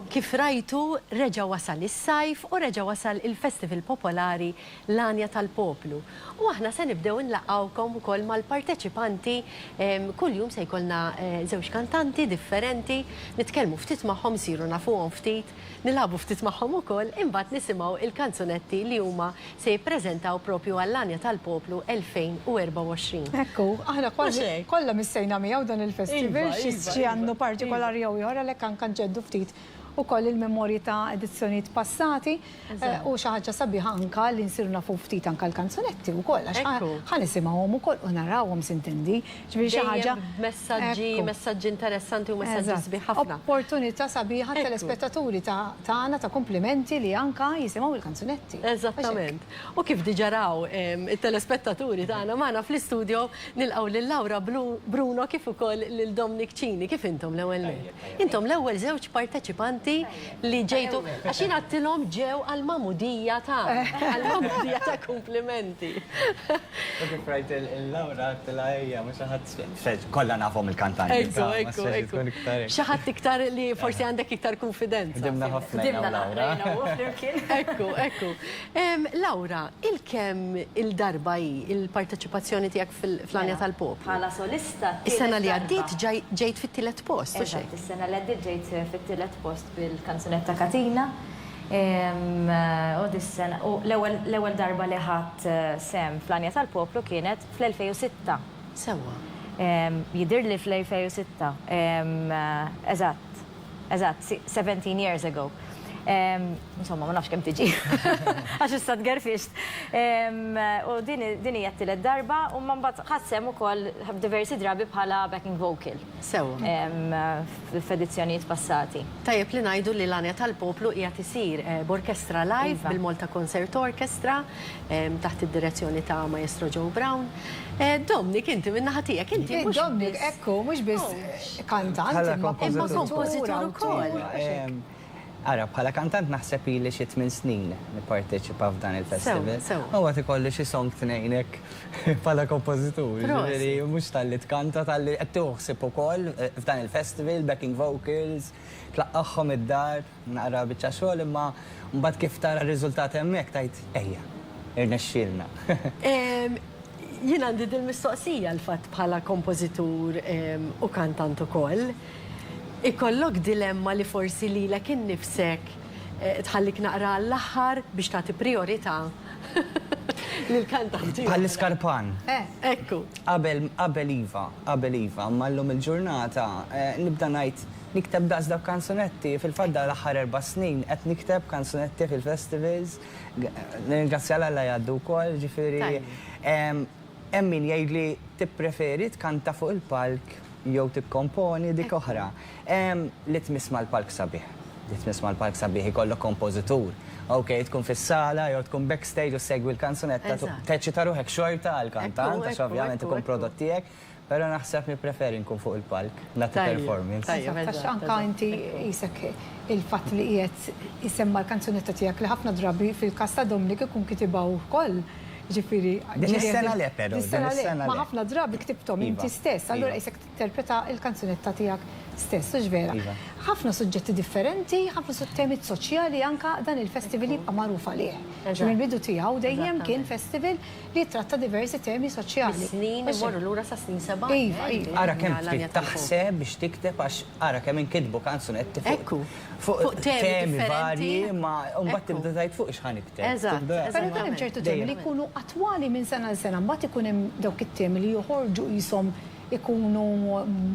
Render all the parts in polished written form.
Kif rajtu, reġa wasal is-sajf u reġa wasal il-Festival Popolari Lanja tal-Poplu. U aħna se nibdew nlaqgħukom ukoll mal-parteċipanti. Kuljum se jkollna żewġ kantanti differenti, nitkellmu ftit magħhom, isiru nafuhom ftit, nilagħbu ftit magħhom ukoll, imbagħad nisimgħu il-kanzunetti li huma se jippreżentaw propju għall-Lanja tal-Poplu 2024. Ekku, aħna kollha missejna miegħu dan il-festival xi għandu partikolari jew ieħor għalhekk anke nġeddu ftit ukoll il-memorji ta' edizzjonijiet passati u xi ħaġa sabiħa anke li nsiru nafu ftit anke l-kanzunetti wkoll għax ħanisimgħuhom ukoll u narawhom sintendi. Ġifieri xi ħaġa messaġġi interessanti u messaġġi sbieħ ħafna. Opportunità sabiħa telespettaturi tagħna ta' komplimenti li anke jisimgħu il-kanzunetti. Eżattament. U kif diġà raw it-telespettaturi tagħna magħna fl-istudju nilqgħu lil Laura Bruno kif ukoll lil Dominic Cini. Kif intom l-ewwel Intom l-ewwel żewġ parteċipanti li ġejtu, għax jien għattilhom ġew għal-mamudija ta' komplimenti. Kif rajt il-Laura għattila hija mhux ħadd kollha nafhom il-kantanti. Ekku. Xi ħadd iktar li forsi għandek iktar konfidenza. Dimna ħafna Laura. Ekku. Laura, il-kemm il-darba il-parteċipazzjoni tiegħek fil-Lanja tal-Poplu? Bħala solista. Is-sena li għaddiet ġejt fit-tielet post, u xejn? Is-sena li għaddiet ġejt fit-tielet post bil-kanzunetta Katina. U dis-sena, u l-ewwel darba li ħadd sem fl-Lanja tal-Poplu kienet fl-2006. Sewwa. Jidir li fl-2006. Eżatt, 17 years ago. Insomma, ma nafx kemm tiġi. Għax issa tgerfixt. U din hija t-tielet darba u ma mbagħad ħassem ukoll diversi drabi bħala backing vocal. Sewwa. F'edizzjonijiet passati. Tajjeb li ngħidu li l-Lanja tal-Poplu qiegħed isir b'orkestra live bil-Malta Concert Orchestra taħt id-direzzjoni ta' Maestro Joe Brown. Dominic, inti min-naħa tiegħek, inti mhux Dominic, ekku, mhux biss kantant, imma kompożitur ukoll. Ara, bħala kantant naħseb li xi 8 snin nipparteċipa f'dan il-festival. U għat ikolli xi song tnejnek bħala kompożitur. Mhux tal-li tkanta, tal-li qed tuħsib ukoll f'dan il-festival, backing vocals, tlaqqaħħom id-dar, naqra biċċa xogħol, imma mbagħad kif tara r-riżultat hemmhekk tajt ejja, irnexxielna. Jien għandi dil-mistoqsija l-fatt bħala kompożitur u kantant ukoll. Ikollok dilemma li forsi lilek innifsek tħallik naqra l-aħħar biex tagħti priorità lill-kantanti. Bħall-iskarpan. Ekku. Qabel iva, ma llum il-ġurnata nibda ngħid nikteb daqsda kanzunetti fil-fadda l-aħħar 4 snin qed nikteb kanzunetti fil-festivals. Ningrazzja Alla jgħaddu wkoll, ġifieri hemm min jgħidli tippreferi tkanta fuq il-palk jew tikkomponi dik oħra. Li tmiss mal-palk sabiħ. Li tmiss mal-palk sabiħ ikollok kompożitur. Okej, tkun fis-sala jew tkun backstage u segwi l-kanzunetta, teċċita ruħek xorta għall-kantant għax ovvjament ikun prodott tiegħek, però naħseb nippreferi nkun fuq il-palk, nagħti performance. Għax anke inti isek il-fatt li qiegħed isemma l-kanzunetta tiegħek li ħafna drabi fil-każ ta' Dominic ikun kitibgħu wkoll. Ġifiri, din is-sena le però, ma ħafna drabi ktibtom inti stess, allura isek tinterpreta il-kanzunetta tiegħek stess, u ġvera. Ħafna suġġetti differenti, ħafna temiet soċjali anka dan il-festival jibqa' magħruf għalih. Mill-bidu tiegħu dejjem kien festival li tratta diversi temi soċjali. Snin imorru lura sa snin 7. Ara kemm trid taħseb biex tikteb għax ara kemm inkitbu kanzunetti fuq temi varji, ma mbagħad tibda tgħid fuq x'ħan ikteb. Eżatt. Però kien hemm ċertu temi li jkunu attwali minn sena l sena, mbagħad ikun hemm dawk it-temi li joħorġu qishom ikunu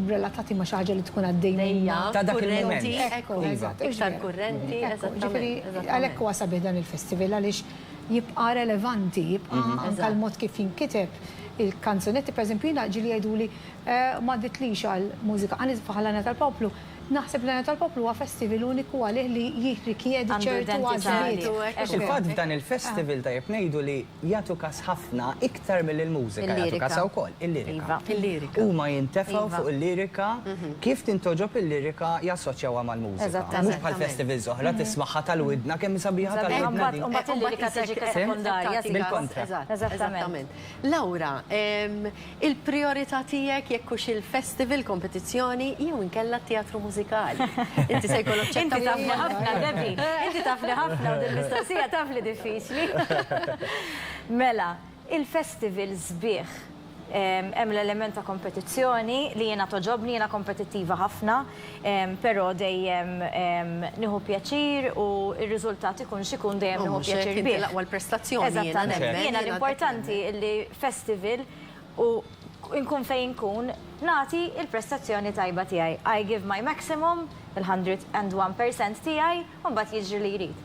relatati ma' xi ħaġa li tkun għaddejja. Ta' dak il-moment. Iktar kurrenti, eżattament. Għalhekk huwa sabiħ dan il-festival għaliex jibqa' relevanti, jibqa' anke l-mod kif jinkiteb il-kanzunetti, pereżempju jiena ġieli jgħiduli ma ditlix għal mużika għanis bħala tal-Poplu. Naħseb l-Lanja tal-Poplu huwa festival uniku għalih li jirrikjedi ċertu għażliet. Il-fatt f'dan il-festival tajjeb ngħidu li jagħtu każ ħafna iktar mill-mużika jagħtu każ wkoll il-lirika. Huma jintefgħu fuq il-lirika kif tintoġob il-lirika jassoċjawha mal-mużika. Mhux bħal festivals oħra tismagħha tal-widna kemm sabiħa tal-widna. Mbagħad il-lirika tiġi sekondarja. Bil-kontra. Eżattament. Laura, il-priorità tiegħek jekk hux il-festival kompetizzjoni jew inkella teatru mużikali. Inti se jkollok ċetta Inti tafli ħafna, Debbie. Inti tafli ħafna u din-mistoqsija tafli diffiċli. Mela, il-festival sbieħ hemm l-element ta' kompetizzjoni li jiena toġobni, jiena kompetittiva ħafna, però dejjem nieħu pjaċir u r-riżultat ikun x'ikun dejjem nieħu pjaċir bih. L-aqwa l-prestazzjoni jiena nemmen. Jiena l-importanti li festival u nkun fejn nkun nagħti il-prestazzjoni tajba tiegħi. I give my maximum, il-101% tiegħi, u mbagħad jiġri li jrid.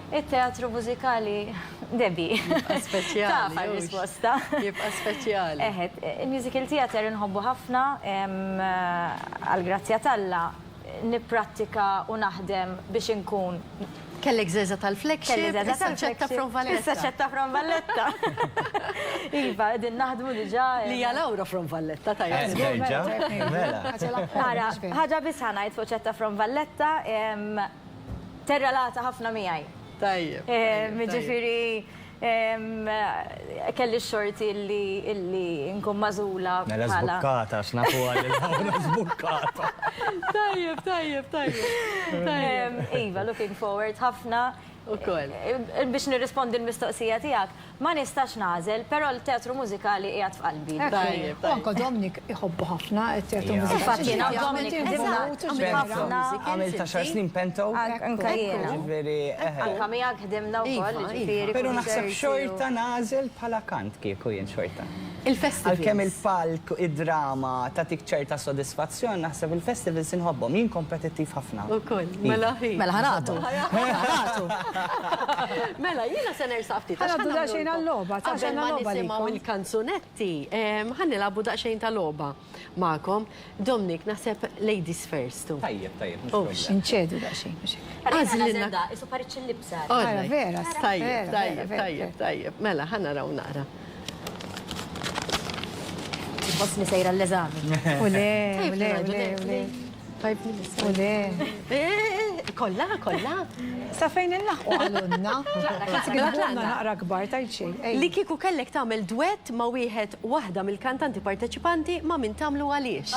Il-teatru mużikali, Debbie. Speċjali. Tafa r-risposta. Jibqa' speċjali. Eħed, il-musical theater inħobbu ħafna, għal-grazzja talla, nipprattika u naħdem biex inkun. Kellek zeza tal-flagship, issa ċetta from Valletta. Issa ċetta from Valletta. Iva, din naħdmu diġa. Li Laura from Valletta, tajja. Ara, ħaġa bis ħanajt fuq ċetta from Valletta, terralata ħafna miegħi. Tajjeb. Ġifieri kelli x-xorti illi nkun mażula Mela zbukkata, x'nafu għal zbukkata. Tajjeb. Iva, looking forward ħafna. Ukoll. Biex nirrispondi l-mistoqsija tiegħek, ma nistax nażel, però l-teatru mużikali qiegħed f'qalbi. Tajjeb. U anke Dominik iħobbu ħafna it-teatru mużikali. Infatti jiena Dominik ħafna. Għamil ta' xar snin Pento. Anka jiena. Ġifieri, Anka miegħek ħdimna wkoll, ġifieri. Pero naħseb xorta nażel bħala kant kieku jien xorta. Il-festival. Għalkemm il-palk, id-drama, tatik ċerta sodisfazzjon, naħseb il-festivals inħobbhom, jien kompetittiv ħafna. Ukoll, mela ħaratu. Mela, jiena se nersafti. Ħanaddu daqsxejn għall-logħba, ta' Qabel ma logħba nisimgħu il-kanzunetti, ħannilabu daqsxejn ta' logħba magħkom. Dominik, naħseb ladies first. Tajjeb. Inċedu daqsxejn. Għazlina. Isu pariċ il-libsa. Vera. Tajjeb. Mela, ħanaraw naqra. Bosni sejra l-eżami. Kolla. Sa fejn il-laħu għalunna. Għalunna naqra kbar tajċi. Li kiku kellek tagħmel duett ma' wieħed waħda mill-kantanti parteċipanti ma' min tagħmlu għaliex.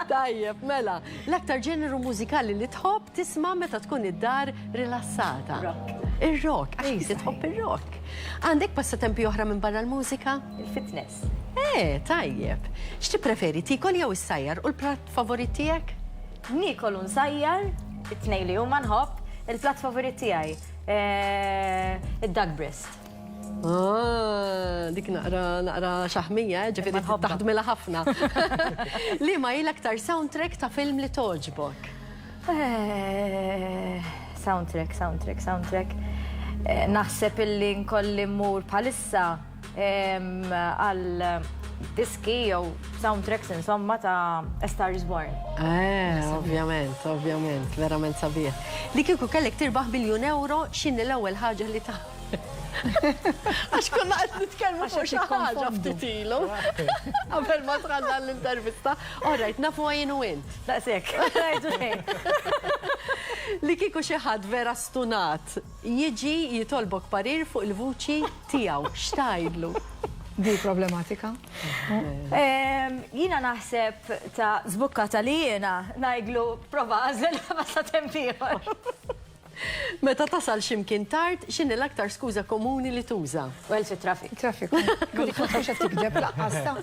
Tajjeb, mela, l-aktar ġeneru mużikali li tħobb tisma' meta tkun id-dar rilassata. Ir-rock, għax titħobb ir-rock. Għandek passatempi oħra minn barra l-mużika? Il-fitness. Tajjeb. X'ti preferi, tikol jew is-sajjar u l-pratt favorit tiegħek? Nikol un sajjar, it-tnej li huma nħobb, il-platt favorit tiegħi. Id-duck breast. Dik naqra xaħmija, ġifieri taħdmilha ħafna. Li ma jil aktar soundtrack ta' film li toġbok? Soundtrack. Naħseb illi nkolli mmur bħalissa għal diski jew soundtracks insomma ta' A Star Is Born. Ovvjament, verament sabiħ. Li kieku kellek tirbaħ €1,000,000, x'inhi l-ewwel ħaġa li ta' għax konna qed nitkellmu fuq xi ħaġa ftit ilu. Qabel ma tħalla l-intervista. Orajt, nafu għajn u int. Daqshekk. Li kieku xi ħadd vera stunat jiġi jitolbok parir fuq il-vuċi tiegħu, x'tgħidlu? Di problematika. Jina naħseb ta' zbukkata li jina najglu prova għazel basta tempiħor. Meta tasal ximkien tard, x'inhi l-aktar skuża komuni li tuża? Well, fi traffic. Traffiku. Dik ma tafx tikdeb laqqasta.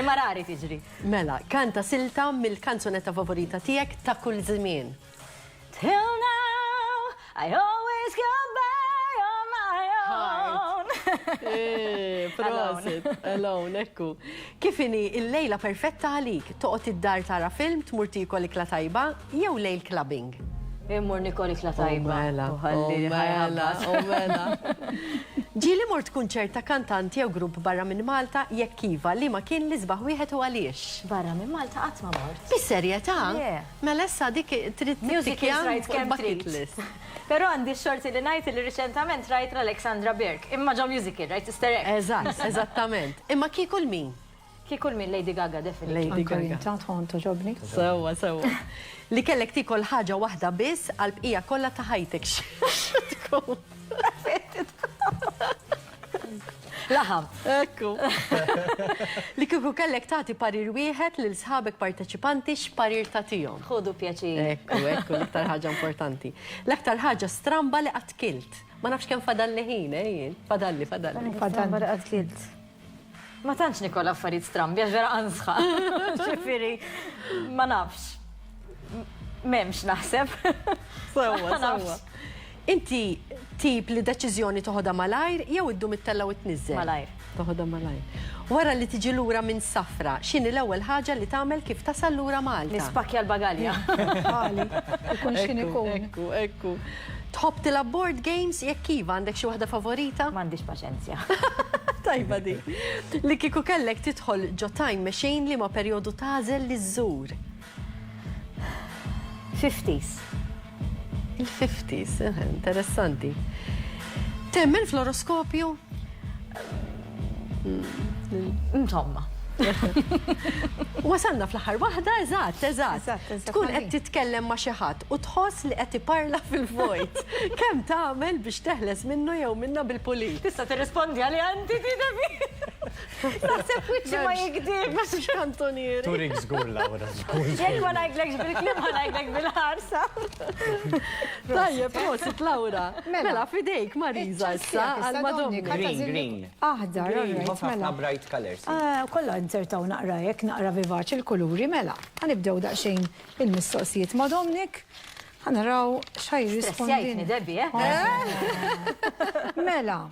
Imma rari tiġri. Mela, kanta silta mill-kanzunetta favorita tiegħek ta' kull żmien. Till now, I always come by on my own. Prosit, alone, ekku. Kifini il-lejla perfetta għalik, toqgħod id-dar tara film, tmur tikol ikla tajba, jew lejl clubbing? Immur nikol ikla tajba. Mela. Ġili mort kunċert ta' kantanti jew grupp barra minn Malta jekk iva li ma kien li sbaħ wieħed u għaliex. Barra minn Malta qatt ma mort. Bis-serjetà? Yeah. Mela issa dik trid Music is right kemm bucket trid. list. Però għandi xorti li ngħid li riċentament rajt Alexandra Berg. Imma ġew musical, right? Isterek. Eżattament. Imma kieku l-min? Kieku l-min Lady Gaga, definitely. Lady Gaga. Gaga. Tħontu ġobni. Sewa. Li kellek tikol ħaġa waħda biss għal-bqija kollha ta' ħajtek. Laħam. Ekku. Li kieku kellek tagħti parir wieħed lil sħabek parteċipanti x'parir tagħtihom. Ħodu pjaċir. Ekku, l-iktar ħaġa importanti. L-aktar ħaġa stramba li qatt kilt. Ma nafx kemm fadalli ħin, jien. Fadalli. Ma tantx nikol affarijiet strambi, għax vera ansħa. Ġifieri, ma nafx. Memx naħseb. Sewwa. Inti tip li deċiżjoni toħodha malajr jew iddum it-tella u tniżżel? Malajr. Toħodha malajr. Wara li tiġi lura minn Safra, x'inhi l-ewwel ħaġa li tagħmel kif tasal lura Malta? Nispakja l-bagalja. Għali, ikun xin ikun. Ekku. Tħobb tilab board games jekk iva għandek xi waħda favorita? M'għandix paċenzja. Tajba di. Li kieku kellek tidħol ġo time machine li ma perjodu tażel li żżur. 50s. Il-50s, interessanti. Temmen fl-oroskopju? Insomma. Wasalna fl-aħħar waħda, eżatt. Tkun qed titkellem ma' xi ħadd u tħoss li qed tiparla fil-vojt. Kemm tagħmel biex teħles minnu jew minna bil-pulit? Tista' tirrispondi għali għandi tidebi. Naħseb wiċċi ma jikdib. Ma xiex kantonieri. Turik żgur Laura, żgur. Jekk ma ngħidlekx bil-kliem ma ngħidlek bil-ħarsa. Tajjeb, prosit Laura. Mela fidejk Marisa issa għal-madom. Green. Aħdar, Ħafna mela. bright colors. Kolla insertaw naqra jek, naqra vivaċ il-kuluri, mela. Għanibdew daqxejn il-mistoqsijiet ma' Dominic. Għanaraw xaj Stressjajtni, rispondin. Debbie, Mela,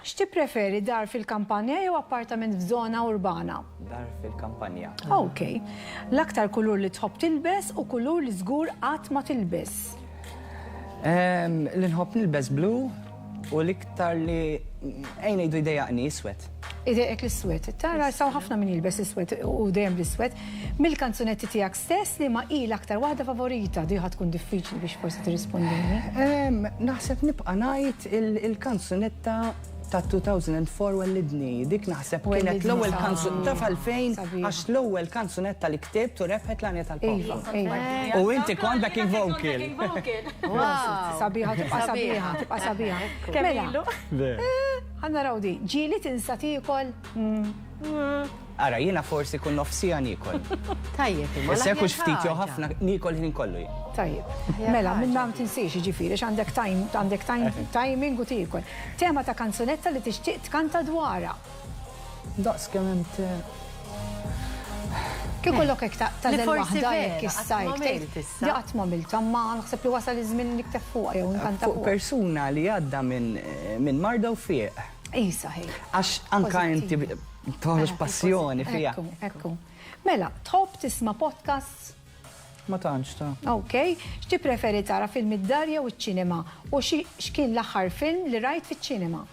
xti preferi dar fil-kampanja jew appartament f'żona urbana? Dar fil-kampanja. Ok. L-aktar kulur li tħobb tilbes u kulur li żgur qatt ma tilbes. L-inħobb nilbes blu u l-iktar li ejnejdu jdejaqni iswed. Idejek l-swet. Tara, saw ħafna min jilbes l-swet u dejjem l-swet. Mill-kanzunetti tiegħek stess li ma il aktar waħda favorita, di tkun diffiċli biex forsi tirrispondini. Naħseb nibqa' ngħid il-kanzunetta ta' 2004 wellidni. Dik naħseb kienet l-ewwel kanzunetta fal-fejn għax l-ewwel kanzunetta li ktibt u rebħet l-għanja tal-poplu. U inti kont backing vocal. Sabiħa, tibqa' sabiħa. Mela, għanna rawdi, ġili tinsati kol. Ara, jiena forsi kun nofsija nikol. Tajjeb, imma Sekux ftit jew ħafna nikol ħin kollu. Tajjeb. Mela, minn ma tinsiex ġifiri, għandek timing u tikol. Tema ta' kanzunetta li tixtieq tkanta dwara. Daqs kemm hemm Kif kollok hekk ta' Li del forsi waħda vera, jekk issajk. qatt ma milt issa. Di qatt ma milt, ma naħseb li wasal iż-żmien li ktef fuq jew nkanta fuq fuq. persuna li għadda minn marda u fieq. Isa ħej. Għax anka inti toħroġ passjoni fija. Ekku. Mela, tħobb tisma' podcasts. Ma tantx ta'. Ok, x'ti preferi tara film id-dar jew iċ-ċinema? U x'kien l-aħħar film li rajt fiċ-ċinema?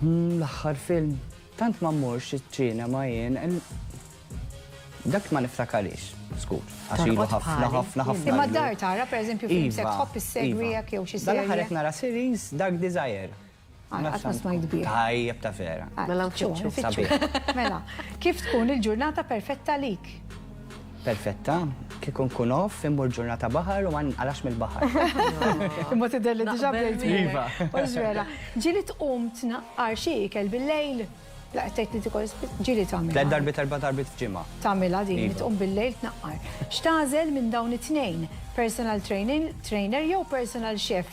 L-aħħar film. Tant ma mmorx iċ-ċinema jien. Dak ma niftakarix, skur. Għax ilu ħafna. Imma d-dar tara, per eżempju, film se Iva, tħobb is-segwi jekk jew xi Dal-aħħar serje. qed nara series Dark Desire. Qatt ma smajt bih. Tajjeb ta' vera. Mela nfittxu. Sabiħ. Mela, kif tkun il-ġurnata perfetta lik? Perfetta, kikun kun off, immur ġurnata baħar u man għalax mill-baħar. Imma tidher li diġà bdejt. Iva. U ġvera, ġili tqum tnaqqar xi ikel bil-lejl. La qed li tikol ġili tagħmel. 3 darbit 4 darbit f'ġimgħa. Tagħmilha din li Iva. tqum bil-lejl tnaqqar. X'tażel minn dawn it-tnejn? Personal trainer jew personal chef?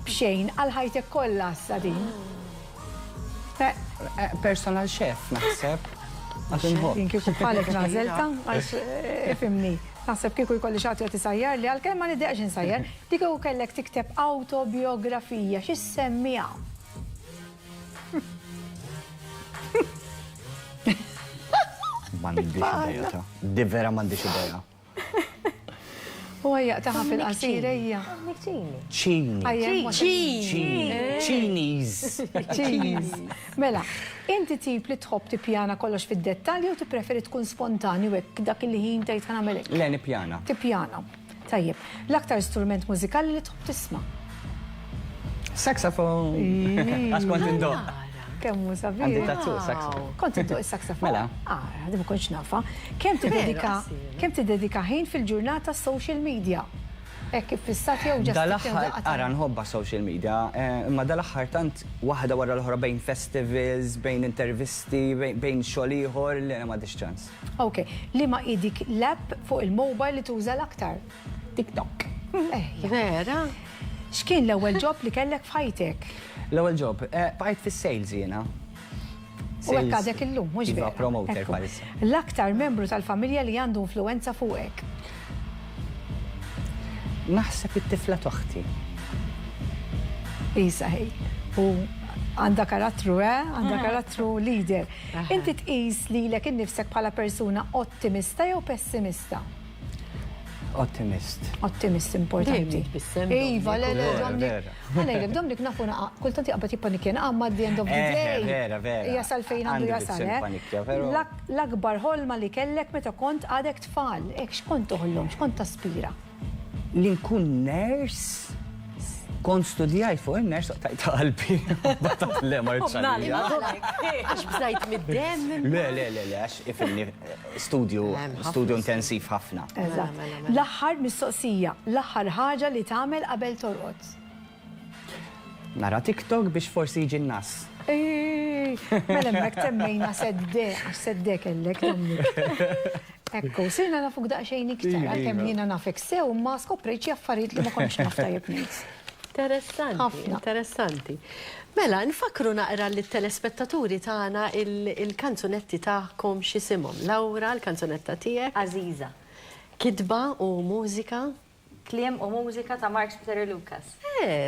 Bxejn għal ħajtek kollha sa din. Personal chef, naħseb. Jien kieku bħalek nażelta, għax ifimni. Naħseb kieku jkolli xagħti qed isajjar li għalkemm ma niddeqx insajjar, dik kieku kellek tikteb autobiografija, x'issemmija? M'għandix idea ta'. Di vera m'għandix idea. U għajja taħħa fil-qasirejja. Ċini. Ċiniż. Mela, inti tip li tħobb tippjana kollox fid-dettalji u tippreferi tkun spontanju hekk dak il-ħin tgħid ħa nagħmelek. Leni pjana. Tippjana. Tajjeb, l-aktar strument mużikali li tħobb tisma'. Saxophone. Għas kont indoq. Kemm hu sabiħ. Għandi tatu saxophone. Kont indoq is-saxofon? Mela. Għadi ma kontx nafa. Kemm tiddedika ħin fil-ġurnata social media? Hekk kif fissat jew ġast Dal-aħħar, ara nħobba social media, imma dal-aħħar tant waħda wara l-oħra bejn festivals, bejn intervisti, bejn xogħol ieħor li ma m'għadix ċans. Ok, li ma idik l-app fuq il-mobile li tuża l-aktar? TikTok. Vera? X'kien l-ewwel job li kellek f'ħajtek? L-ewwel job, bqajt fis-sales jiena. U hekk għadek illum, mhux Iva, vera. promoter Ekku. bħalissa. L-aktar membru tal-familja li għandu influenza fuqek. Naħseb it-tifla toħti. Isa ħej. U għanda karattru, għanda karattru leader. Inti tqis lilek innifsek bħala persuna ottimista jew pessimista? Ottimist. Ottimist importanti. Dejjem bissem Iva, Dominic. Dominic. Għalek, Dominic nafu kultant jaqbad jippanikjen għamma at the end of the day. Vera. Jasal fejn għandu Għandi jasal, biċċa panikja, però- L-akbar ħolma li kellek meta kont għadek tfal. Ek, xkont toħollhom, xkont taspira? Li nkun ners, kont studjajt fuq il-ners, tajt qalbi. Batat le marċalija. Għax bżajt mid-dem. Le, għax ifilni studju intensiv ħafna. Eżatt. mela, mela. L-aħħar mistoqsija, l-aħħar ħaġa li tagħmel qabel torqod. Nara TikTok biex forsi jiġi n-nas. Mela hemmhekk temmejna sedde, għax sedde kellek Dominic. Ekku, sirna nafuk daqsxejn iktar, għalkemm jiena nafek sew ma skoprejt xi affarijiet li ma kontx naf tajjeb ngħid. Interessanti, Ħafna. interessanti. Mela, nfakru naqra li telespettaturi tagħna il-kanzunetti tagħkom x'isimhom. Laura, l-kanzunetta tiegħek, Aziza. kidba u mużika. Kliem u mużika ta' Mark Peter Lucas.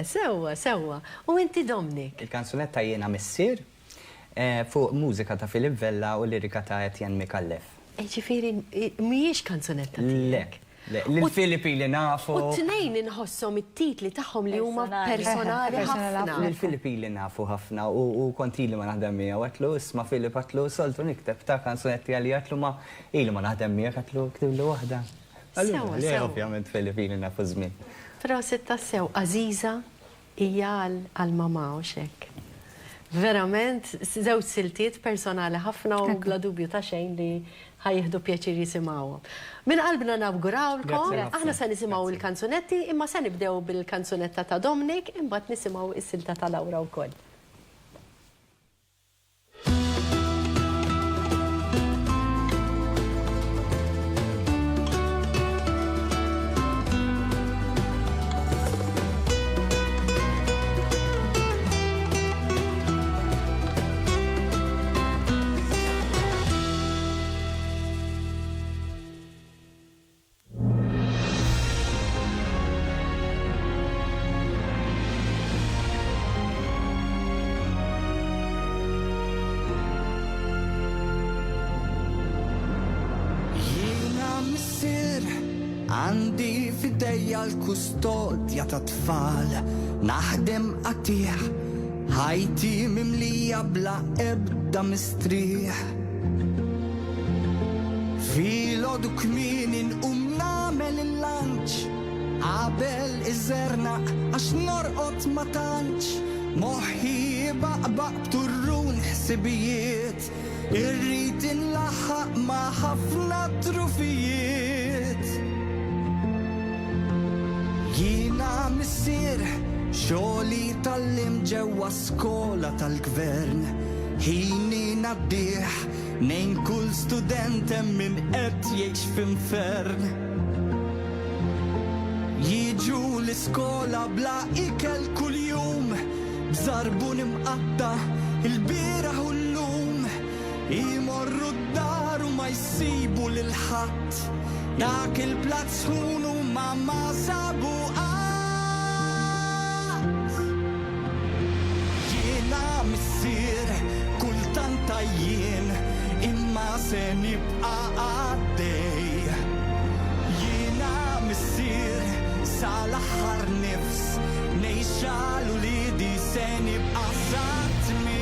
Sewa. U inti Dominic. Il-kanzunetta jiena missir fuq mużika ta' Filip Vella u lirika ta' Etienne Mikallef. Ġifiri, mhijiex kanzunetta Le, tiegħek. l-Filippi li nafu. U t-tnejn inħossom it-titli tagħhom li huma personali Personali ħafna. L-Filippi li nafu ħafna u konti li ma naħdem mija. Għatlu, isma Filip għatlu, soltu nikteb ta' kanzunetti għalli għatlu ma ilu ma naħdem mija, għatlu ktib li wahda. Sewa, Li sewa. ovvjament Filippi li nafu zmin. Prosit tassew, Aziza hija għal-mama u xek. Verament, żewġ siltiet personali ħafna u bla dubju ta' xejn li ħajjieħdu pjaċir jisimgħuhom. Min qalbna nawgurawlkom, Grazzi ħafna. aħna se nisimgħu il-kanzunetti, imma se nibdew bil-kanzunetta ta' Dominic, imbagħad nisimgħu is-silta ta' Laura wkoll. Jiena missier għandi fidejja l-kustodja ta' tfal, naħdem qatih, ħajti mimlija bla ebda mistrieħ. Filodu kmini nqum namel il-lanċ, qabel iż-żernaq għax norqot ma tantx, moħħi baqbaq b'turrun ħsibijiet, irrid inlaħħaq ma' ħafna trufijiet. Jiena missier xogħli tal-lim ġewwa skola tal-gvern, ħini naddieħ nejn kull student hemm min qed jgħix f'infern. Jiġu l-iskola bla ikel kuljum, bżarbun imqatta il-bieraħ u l-lum, imorru d-dar u ma jsibu lil-ħadd, dak il-plat sħunu ma sabu qatt. Jiena missier kultant jien imma se nibqa' għaddej. Jiena missier sal-aħħar nifs nejxalu li di se nibqa' satmim.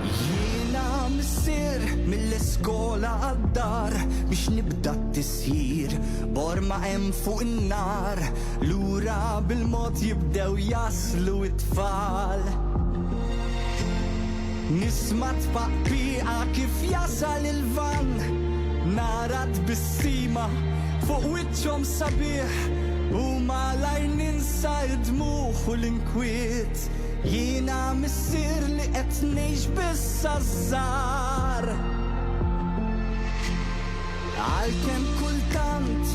Jiena missier mill-iskola għad-dar biex nibda t-tisjir, borma hemm fuq in-nar, lura bil-mod jibdew jaslu it-tfal. nisma tpaqqbiqa kif jasal il-van narat bis-sima fuq wiċċhom sabiħ u malajr ninsa id-dmuħ u l-inkwiet jiena missier li qed ngħix bis-sażżar għalkemm kultant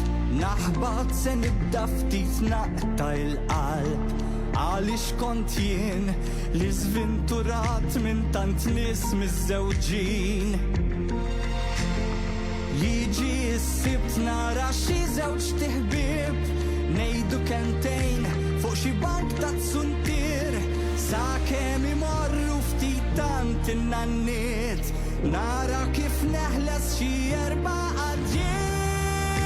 naħbad se nibda ftit naqta' il-qalb għaliex kont jien li żvinturat minn tant nies miż-żewġin jiġi s-sibt nara xi żewġ tiħbieb ngħidu kentejn fuq xi bank ta' tsuntier sakemm imorru ftit tant innanniet nara kif neħles xi erba' qadjiet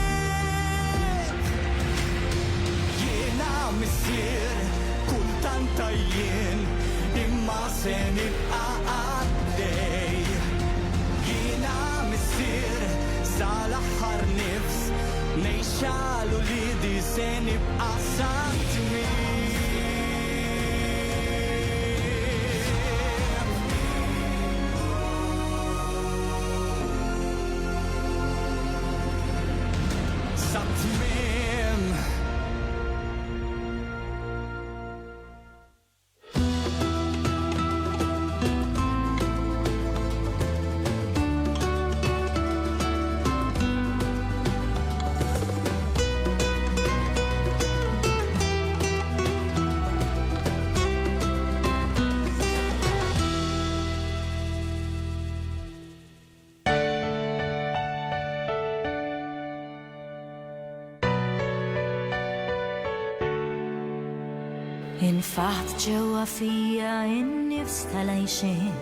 jiena missier kultant jien imma se nibqa' għaddej jiena missier sal-aħħar nifs ngħixalu li di se nibqa' santmi Infaħt ġewwa fija in-nifs tal-għajxin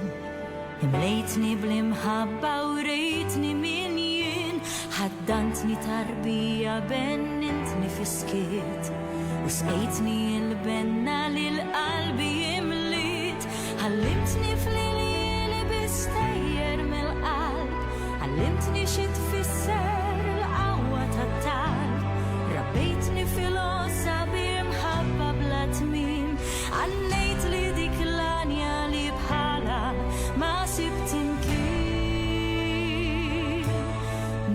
imlejtni bl-imħabba u rejtni min jien ħaddantni tarbija bennintni fiskiet u sqejtni l-benna li l-qalbi jimliet ħallimtni fl-lili bistejjer mill-qalb ħallimtni xi tfisser l-qawwa tat-talb rabbejtni fil-ossa b'imħabba bla tmiem għannejt li dik l-anja li bħala ma sibt imkien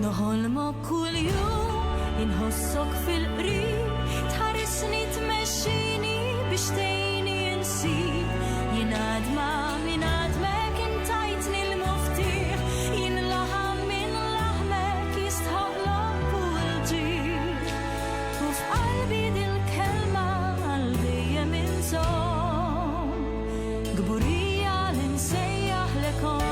noħolmok kull jum inħossok fil-qrib tħarisni tmexxini biex tgħinni insib jien għadma min għadmek intajtni l-muftiħ jien laħam min laħmek jistħoqlok kull ġid u f'qalbi dil-kelma għal-dejjem inżomm gburija li nsejjaħlekom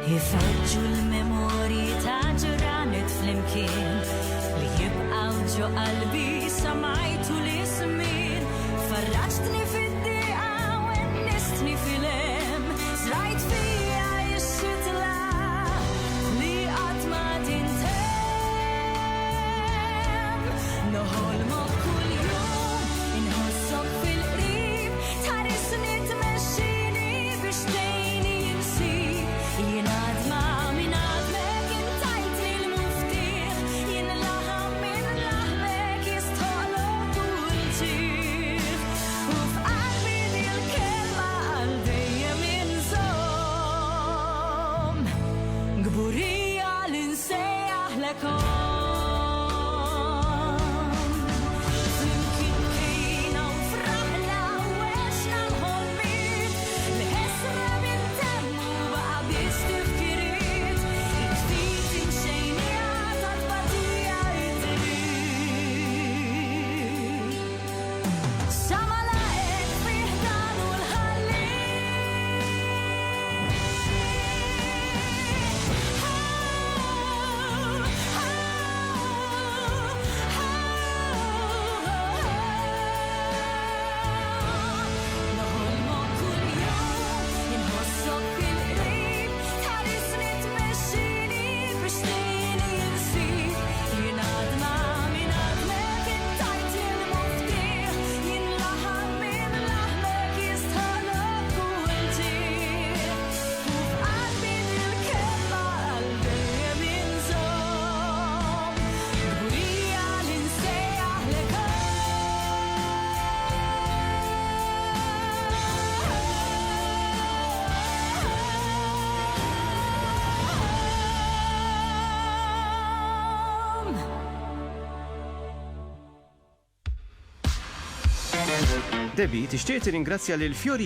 Jifeġġu l-memorji ta' ġranet fl-imkien li jibqaw ġo qalbi samajtu l-ismien farraġtni fid-diqa u ennistni fil-em zrajt fija jix-xitla li qatt ma tintemm noħolmok kull jum inħossok fil-qrib tħarisni tmexxini biex tgħinni insib jien għadma min għadmek intajtni l-muftiħ jien laħam min laħmek jistħoqlok kull ġieħ u f'qalbi dil-kelma għal-dejjem inżomm gburija li nsejjaħlekom flimkien bkejna u fraħna u għexna l-ħolmiet li ħesra bit-temmu baqa' biss tifkiriet it-tfit imxejnija tal-batija it-triq sama laqek fih dan u l-ħalliet Debbie tixtieq tirringrazzja lil Fjori